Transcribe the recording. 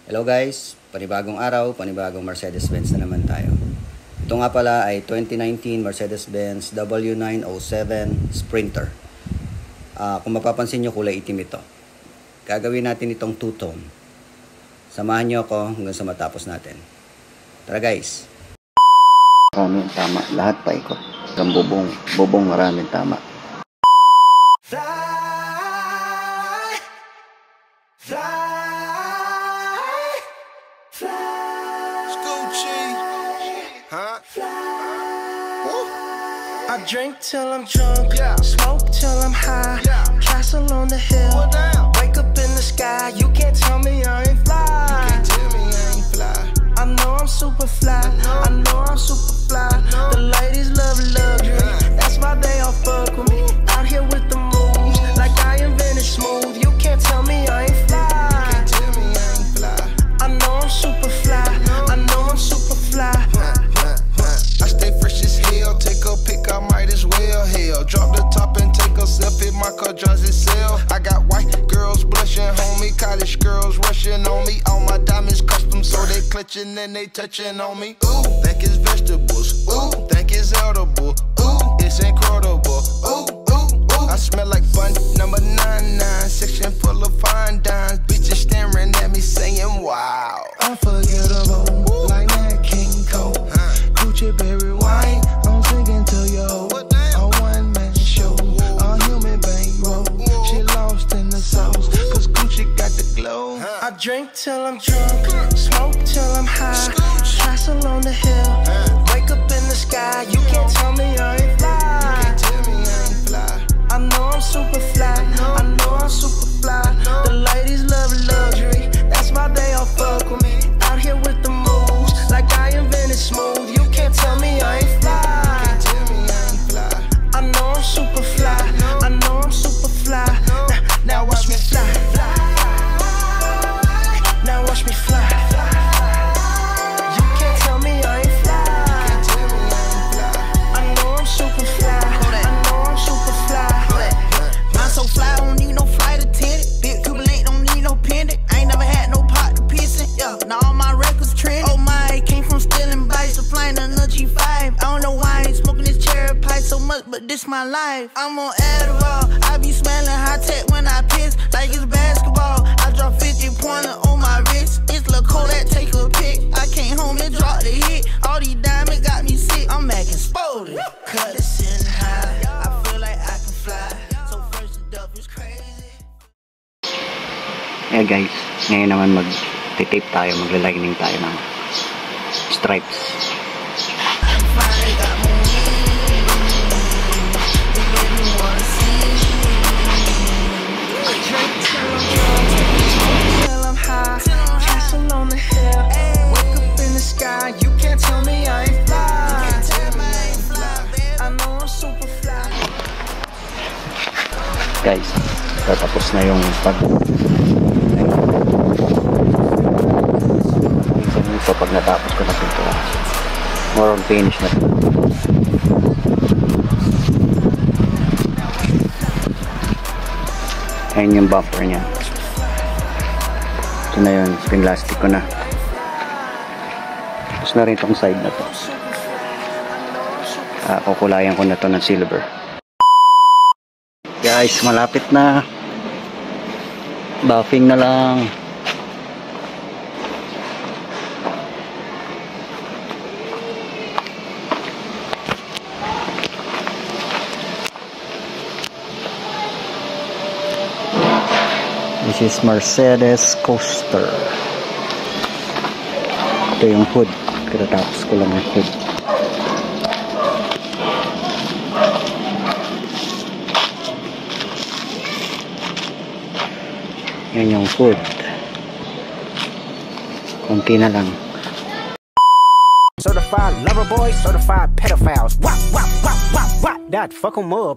Hello guys, panibagong araw, panibagong Mercedes-Benz na naman tayo. Ito nga pala ay 2019 Mercedes-Benz W907 Sprinter. Kung mapapansin nyo, kulay itim ito. Gagawin natin itong two-tone. Samahan nyo ako hanggang sa matapos natin. Tara guys! Maraming tama, lahat pa ikot. Hanggang bubong maraming tama. I drink till I'm drunk, smoke till I'm high, castle on the hill, wake up in the sky. You can't tell me I ain't fly. I know I'm super fly, I know I'm super fly. The ladies love luxury, that's why they all fuck with me. Out here with the moves, like I invented smooth. You can't tell me I ain't fly. I know I'm super fly, I know I'm super fly. I stay fresh as hell, take a pic, I might as well. Hell, drop the top and take a selfie, my car drives itself. I got white girls blushing, homie, college girls rushing on me. All my diamonds custom, so they clutching and they touching on me. Ooh, think it's vegetables, ooh, think it's edible, ooh, it's incredible, ooh, ooh, ooh. I smell like bun number 99, section full of fine dimes. Bitches staring at me saying, wow. Unforgettable, like that King Cole. Gucci berry wine, I'm singing to you. A one-man show, a human bankroll. She lost in the sauce, cause Gucci got the glow. I drink till I'm drunk, smoke till I'm high, castle on the hill, wake up in the sky. You can't tell me I ain't fly. I know I'm super fly, I know I'm super fly. The ladies love luxury, that's why they all fuck with me. Out here with the moves, like I invented smooth. You can't tell me I ain't fly. I know I'm super fly, I know I'm super fly. Now watch me fly. Now watch me fly. You can't tell me I ain't fly. I know I'm super fly, I know I'm super fly. I'm so fly, I don't need no flight attendant. Big Cuban ain't don't need no pendant. I ain't never had no pot to piss in. Yeah, now all my records trending. Oh my, came from stealing bikes to flying in a G5. I don't know why I ain't smoking this cherry pie so much, but this my life. I'm on Adderall, I be smelling high tech when I piss, like it's basketball. I drop 50 pointer on my wrist. It's Lil' Kodak, take a pic. I came home and dropped the hit. All these diamonds got me sick. I'm acting exploded. Cut it in high. I feel like I can fly. So first the dub is crazy. Eh guys, ngayon naman mag-tape tayo, magla-lining tayo ng stripes. Guys, tatapos na yung minsan pag natapos ko na pintura, more on finish na. Ayan yung bumper nya, ito na yun, spring plastic ko na. Tapos na rin itong side na to, kukulayan ko na to ng silver. Guys, malapit na, buffing na lang. This is Mercedes Coaster. Ito yung hood, katatapos ko lang yung hood. Yan yung food. Kunti na lang. Certified lover boy, certified pedophiles. Wop, wop, wop, wop, wop. That fuck 'em up.